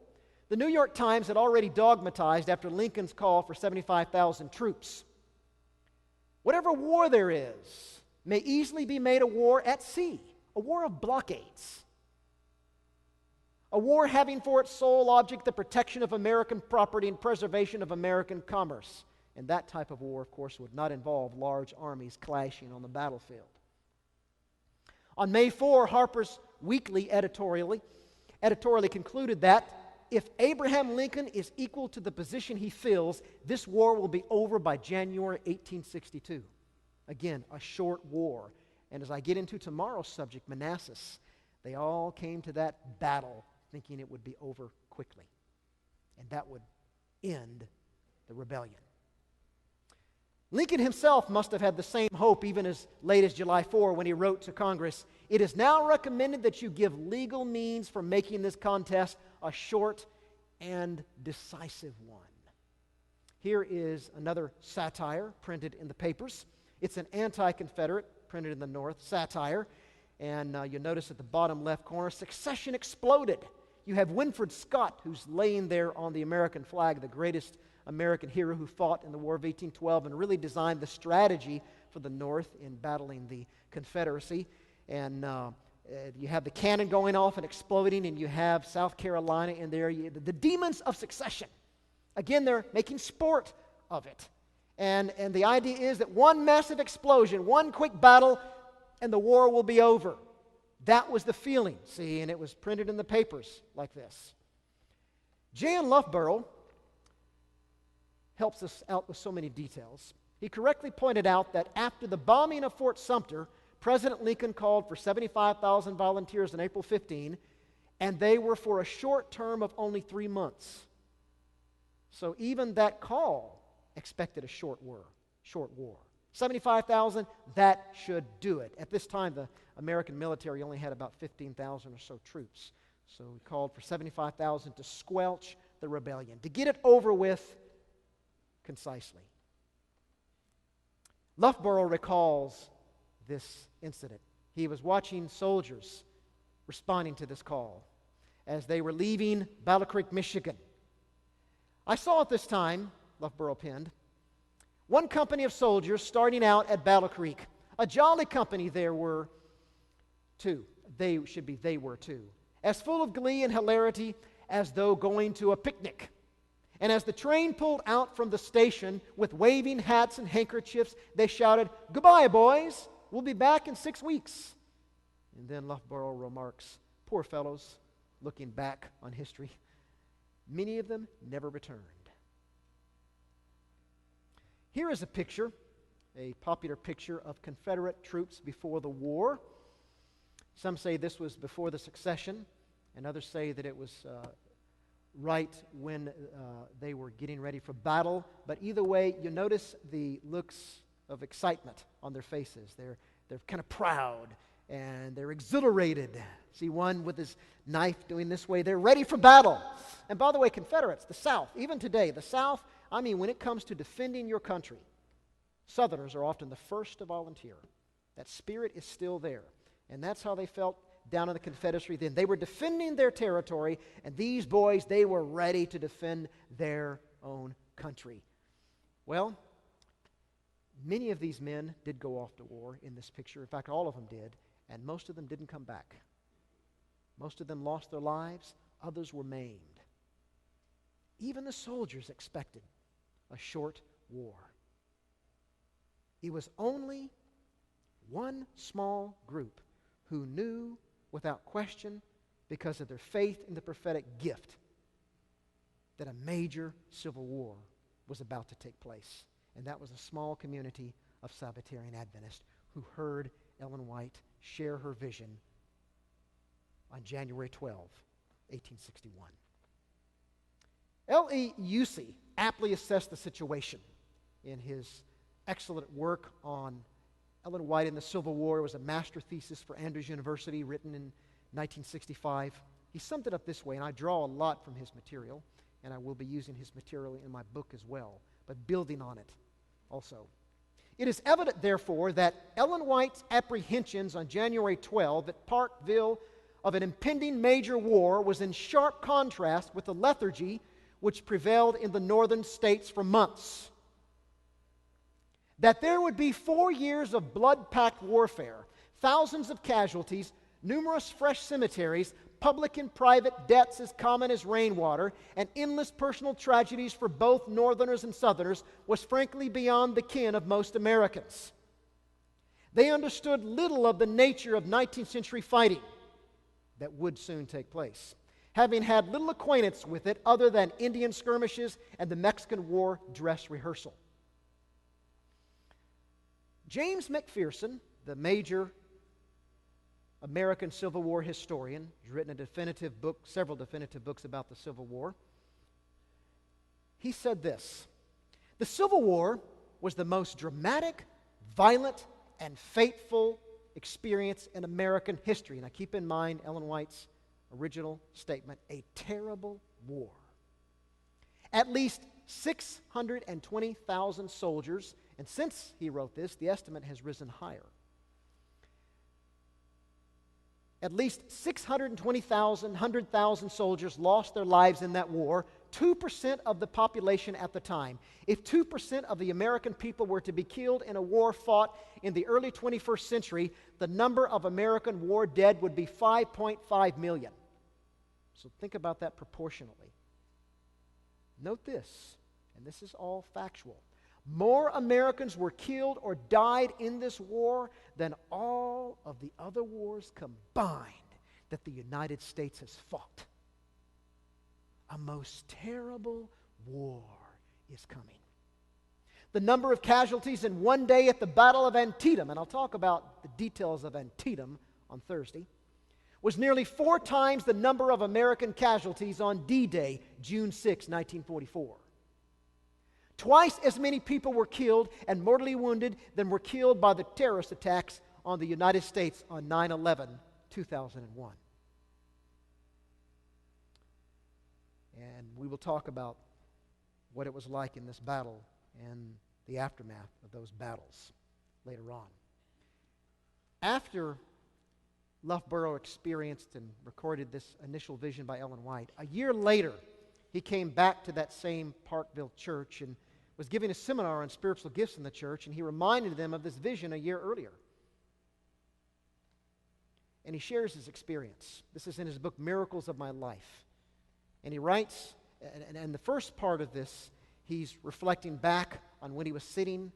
The New York Times had already dogmatized after Lincoln's call for 75,000 troops. Whatever war there is may easily be made a war at sea, a war of blockades, a war having for its sole object the protection of American property and preservation of American commerce. And that type of war, of course, would not involve large armies clashing on the battlefield. On May 4, Harper's Weekly editorially concluded that if Abraham Lincoln is equal to the position he fills, this war will be over by January 1862. Again, a short war. And as I get into tomorrow's subject, Manassas, they all came to that battle thinking it would be over quickly. And that would end the rebellion. Lincoln himself must have had the same hope even as late as July 4 when he wrote to Congress, "It is now recommended that you give legal means for making this contest a short and decisive one." Here is another satire printed in the papers. It's an anti-Confederate, printed in the North, satire. And you'll notice at the bottom left corner, "Secession exploded." You have Winfield Scott, who's laying there on the American flag, the greatest American hero who fought in the War of 1812 and really designed the strategy for the North in battling the Confederacy. And you have the cannon going off and exploding, and you have South Carolina in there. The demons of secession. Again, they're making sport of it. And the idea is that one massive explosion, one quick battle, and the war will be over. That was the feeling, see, and it was printed in the papers like this. Jan Loughborough helps us out with so many details. He correctly pointed out that after the bombing of Fort Sumter, President Lincoln called for 75,000 volunteers on April 15, and they were for a short term of only 3 months. So even that call expected a short war. 75,000, that should do it. At this time, the American military only had about 15,000 or so troops. So he called for 75,000 to squelch the rebellion, to get it over with concisely. Loughborough recalls this incident. He was watching soldiers responding to this call as they were leaving Battle Creek, Michigan. "I saw at this time," Loughborough penned, "one company of soldiers starting out at Battle Creek. A jolly company there were two. They were two. As full of glee and hilarity as though going to a picnic. And as the train pulled out from the station with waving hats and handkerchiefs, they shouted, 'Goodbye, boys. We'll be back in 6 weeks.'" And then Loughborough remarks, "Poor fellows, looking back on history, many of them never returned." Here is a picture, a popular picture of Confederate troops before the war. Some say this was before the Secession, and others say that it was right when they were getting ready for battle. But either way, you notice the looks of excitement on their faces. They're kind of proud and they're exhilarated. See one with his knife doing this way. They're ready for battle. And by the way, Confederates, the South, even today, the South, when it comes to defending your country, Southerners are often the first to volunteer. That spirit is still there. And that's how they felt down in the Confederacy then. They were defending their territory, and these boys, they were ready to defend their own country. Well, many of these men did go off to war in this picture. In fact, all of them did, and most of them didn't come back. Most of them lost their lives. Others were maimed. Even the soldiers expected a short war. It was only one small group who knew without question, because of their faith in the prophetic gift, that a major civil war was about to take place. And that was a small community of Sabbatarian Adventists who heard Ellen White share her vision on January 12, 1861. L.E. Usey aptly assessed the situation in his excellent work on Ellen White in the Civil War. It was a master thesis for Andrews University written in 1965. He summed it up this way, and I draw a lot from his material, and I will be using his material in my book as well, but building on it also. "It is evident, therefore, that Ellen White's apprehensions on January 12 at Parkville of an impending major war was in sharp contrast with the lethargy which prevailed in the northern states for months. That there would be 4 years of blood-packed warfare, thousands of casualties, numerous fresh cemeteries, public and private debts as common as rainwater, and endless personal tragedies for both Northerners and Southerners was frankly beyond the ken of most Americans. They understood little of the nature of 19th century fighting. that would soon take place, having had little acquaintance with it other than Indian skirmishes and the Mexican War dress rehearsal. James McPherson, the major American Civil War historian, has written a definitive book, several definitive books about the Civil War. He said this: "The Civil War was the most dramatic, violent, and fateful experience in American history." Now keep in mind Ellen White's original statement, a terrible war. At least 620,000 soldiers, and since he wrote this, the estimate has risen higher. At least 620,000, 100,000 soldiers lost their lives in that war, 2% of the population at the time. If 2% of the American people were to be killed in a war fought in the early 21st century, the number of American war dead would be 5.5 million. So think about that proportionally. Note this, and this is all factual. More Americans were killed or died in this war than all of the other wars combined that the United States has fought. A most terrible war is coming. The number of casualties in one day at the Battle of Antietam, and I'll talk about the details of Antietam on Thursday, was nearly 4 times the number of American casualties on D-Day, June 6, 1944. Twice as many people were killed and mortally wounded than were killed by the terrorist attacks on the United States on 9/11, 2001. And we will talk about what it was like in this battle and the aftermath of those battles later on. After Loughborough experienced and recorded this initial vision by Ellen White, a year later, he came back to that same Parkville church and was giving a seminar on spiritual gifts in the church, and he reminded them of this vision a year earlier. And he shares his experience. This is in his book, Miracles of My Life. And he writes, and the first part of this, he's reflecting back on when he was sitting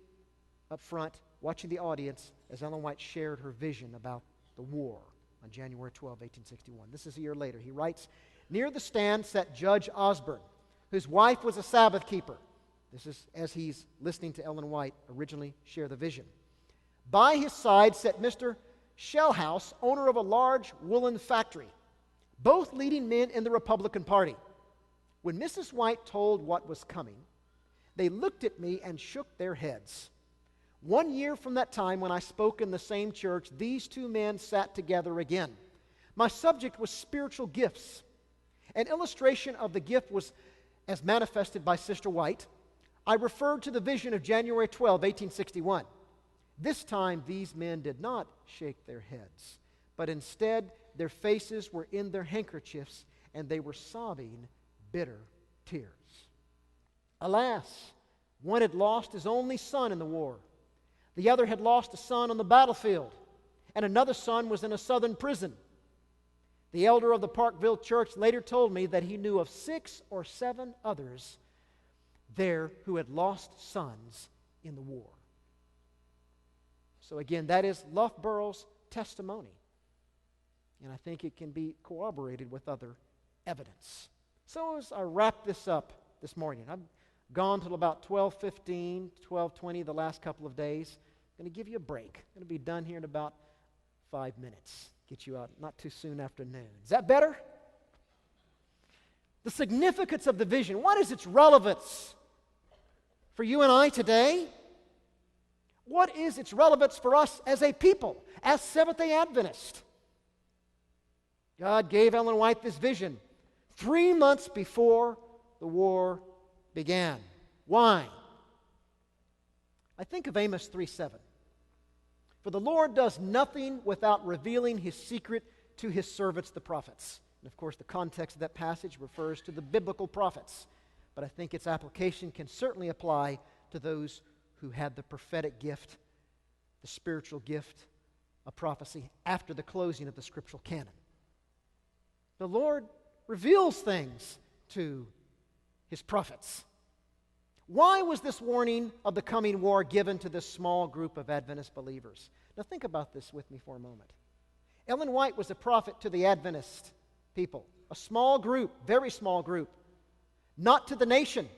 up front, watching the audience as Ellen White shared her vision about the war on January 12, 1861. This is a year later. He writes, "Near the stand sat Judge Osborne, whose wife was a Sabbath keeper." This is as he's listening to Ellen White originally share the vision. "By his side sat Mr. Shellhouse, owner of a large woolen factory, both leading men in the Republican Party. When Mrs. White told what was coming, they looked at me and shook their heads. 1 year from that time when I spoke in the same church, these two men sat together again. My subject was spiritual gifts. An illustration of the gift was as manifested by Sister White. I referred to the vision of January 12, 1861. This time, these men did not shake their heads, but instead, their faces were in their handkerchiefs, and they were sobbing bitter tears. Alas, one had lost his only son in the war. The other had lost a son on the battlefield, and another son was in a southern prison. The elder of the Parkville church later told me that he knew of 6 or 7 others there who had lost sons in the war." So again, that is Loughborough's testimony. And I think it can be corroborated with other evidence. So as I wrap this up this morning, I've gone till about 12:15, 12:20 the last couple of days. I'm going to give you a break. I'm going to be done here in about 5 minutes. Get you out not too soon after noon. Is that better? The significance of the vision. What is its relevance for you and I today? What is its relevance for us as a people, as Seventh-day Adventists? God gave Ellen White this vision 3 months before the war began. Why? I think of Amos 3:7. "For the Lord does nothing without revealing His secret to His servants, the prophets." And of course, the context of that passage refers to the biblical prophets. But I think its application can certainly apply to those who had the prophetic gift, the spiritual gift of prophecy after the closing of the scriptural canon. The Lord reveals things to His prophets. Why was this warning of the coming war given to this small group of Adventist believers? Now think about this with me for a moment. Ellen White was a prophet to the Adventist people, a small group, very small group, not to the nation.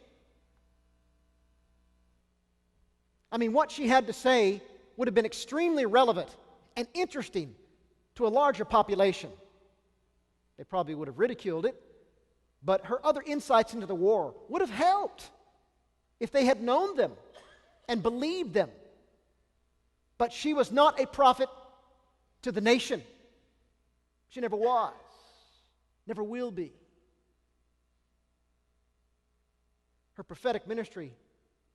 I mean, what she had to say would have been extremely relevant and interesting to a larger population. They probably would have ridiculed it, but her other insights into the war would have helped if they had known them and believed them. But she was not a prophet to the nation. She never was, never will be. Her prophetic ministry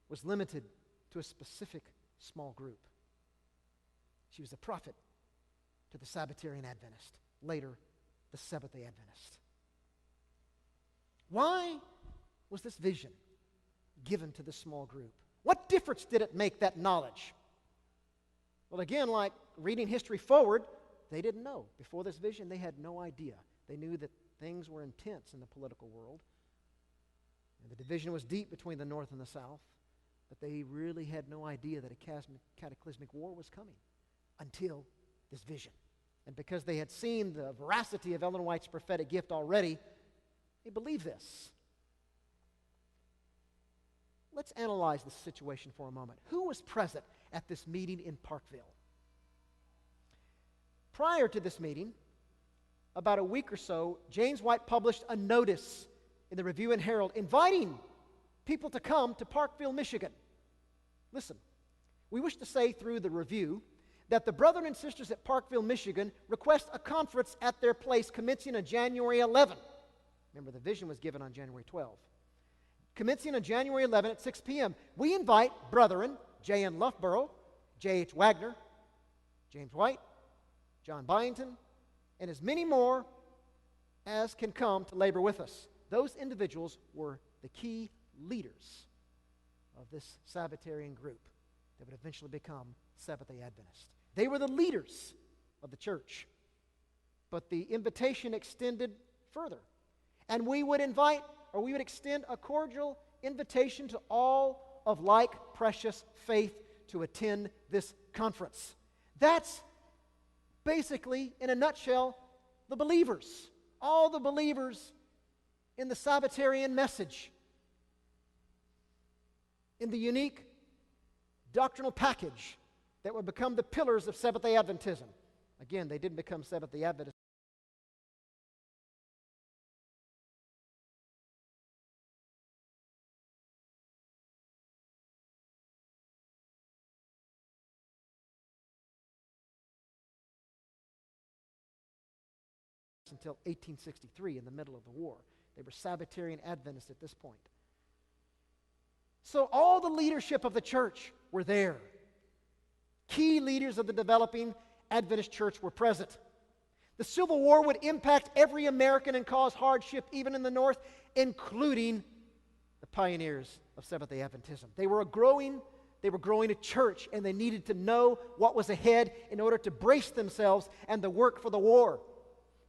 was limited to a specific small group. She was a prophet to the Sabbatarian Adventist, later the Seventh-day Adventist. Why was this vision given to this small group? What difference did it make, that knowledge? Well, again, like reading history forward, they didn't know. Before this vision, they had no idea. They knew that things were intense in the political world, and the division was deep between the North and the South, but they really had no idea that a cataclysmic war was coming until this vision. And because they had seen the veracity of Ellen White's prophetic gift already, they believed this. Let's analyze this situation for a moment. Who was present at this meeting in Parkville? Prior to this meeting, about a week or so, James White published a notice in the Review and Herald inviting people to come to Parkville, Michigan. Listen, we wish to say through the Review that the brethren and sisters at Parkville, Michigan request a conference at their place commencing on January 11. Remember, the vision was given on January 12. Commencing on January 11 at 6 p.m., we invite brethren J.N. Loughborough, J.H. Wagner, James White, John Byington, and as many more as can come to labor with us. Those individuals were the key leaders of this Sabbatarian group that would eventually become Seventh-day Adventist. They were the leaders of the church. But the invitation extended further. And we would extend a cordial invitation to all of like precious faith to attend this conference. That's basically, in a nutshell, the believers. All the believers in the Sabbatarian message, in the unique doctrinal package that would become the pillars of Seventh-day Adventism. Again, they didn't become Seventh-day Adventists until 1863, in the middle of the war. They were Sabbatarian Adventists at this point. So all the leadership of the church were there. Key leaders of the developing Adventist church were present. The Civil War would impact every American and cause hardship even in the North, including the pioneers of Seventh-day Adventism. They were growing a church, and they needed to know what was ahead in order to brace themselves and to work for the war.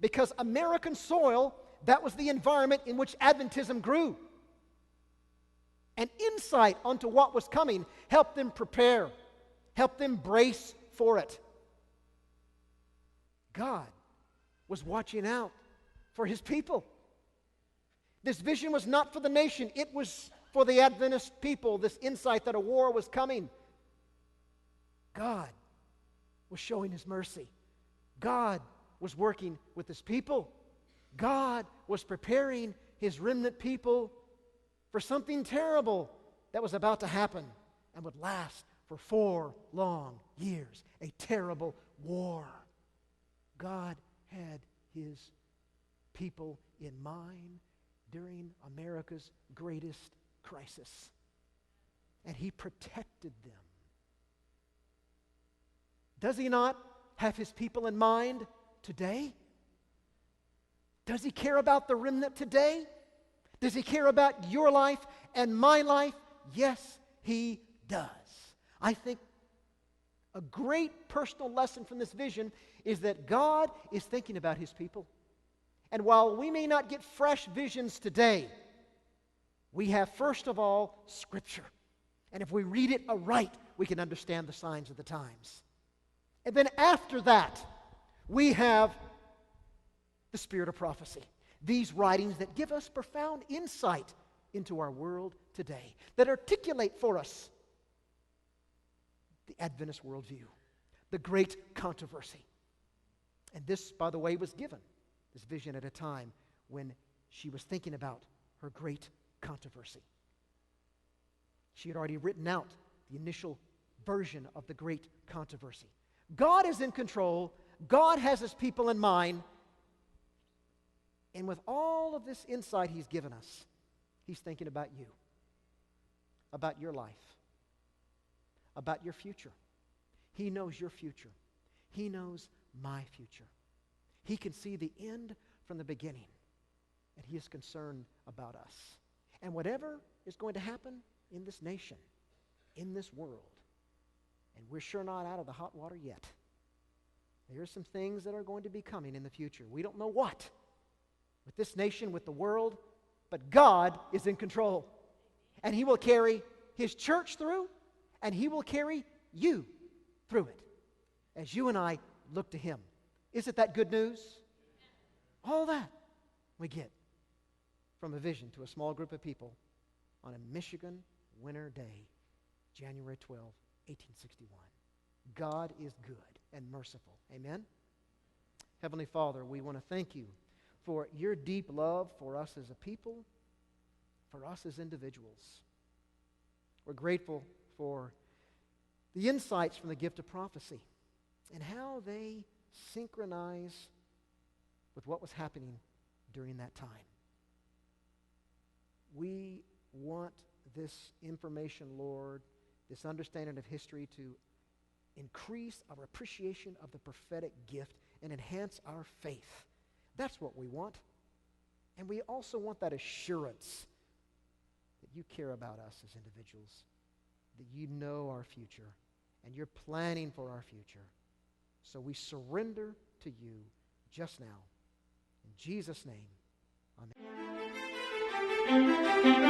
Because American soil, that was the environment in which Adventism grew. And insight onto what was coming helped them prepare, helped them brace for it. God was watching out for His people. This vision was not for the nation, it was for the Adventist people, this insight that a war was coming. God was showing His mercy. God was working with His people. God was preparing His remnant people for something terrible that was about to happen and would last for 4 long years. A terrible war. God had His people in mind during America's greatest crisis, and He protected them. Does He not have His people in mind today? Does He care about the remnant today? Does He care about your life and my life? Yes, He does. I think a great personal lesson from this vision is that God is thinking about His people. And while we may not get fresh visions today, we have, first of all, Scripture. And if we read it aright, we can understand the signs of the times. And then after that, We have the spirit of prophecy. These writings that give us profound insight into our world today, that articulate for us the Adventist worldview, the great controversy. And this, by the way, was given, this vision, at a time when she was thinking about her great controversy. She had already written out the initial version of the great controversy. God is in control. God has His people in mind. And with all of this insight He's given us, He's thinking about you, about your life, about your future. He knows your future. He knows my future. He can see the end from the beginning, and He is concerned about us. And whatever is going to happen in this nation, in this world, and we're sure not out of the hot water yet. There are some things that are going to be coming in the future. We don't know what, with this nation, with the world, but God is in control. And He will carry His church through, and He will carry you through it as you and I look to Him. Isn't that good news? All that we get from a vision to a small group of people on a Michigan winter day, January 12, 1861. God is good and merciful. Amen? Heavenly Father, we want to thank You for Your deep love for us as a people, for us as individuals. We're grateful for the insights from the gift of prophecy and how they synchronize with what was happening during that time. We want this information, Lord, this understanding of history to increase our appreciation of the prophetic gift and enhance our faith. That's what we want. And we also want that assurance that You care about us as individuals, that You know our future, and You're planning for our future. So we surrender to You just now. In Jesus' name, amen.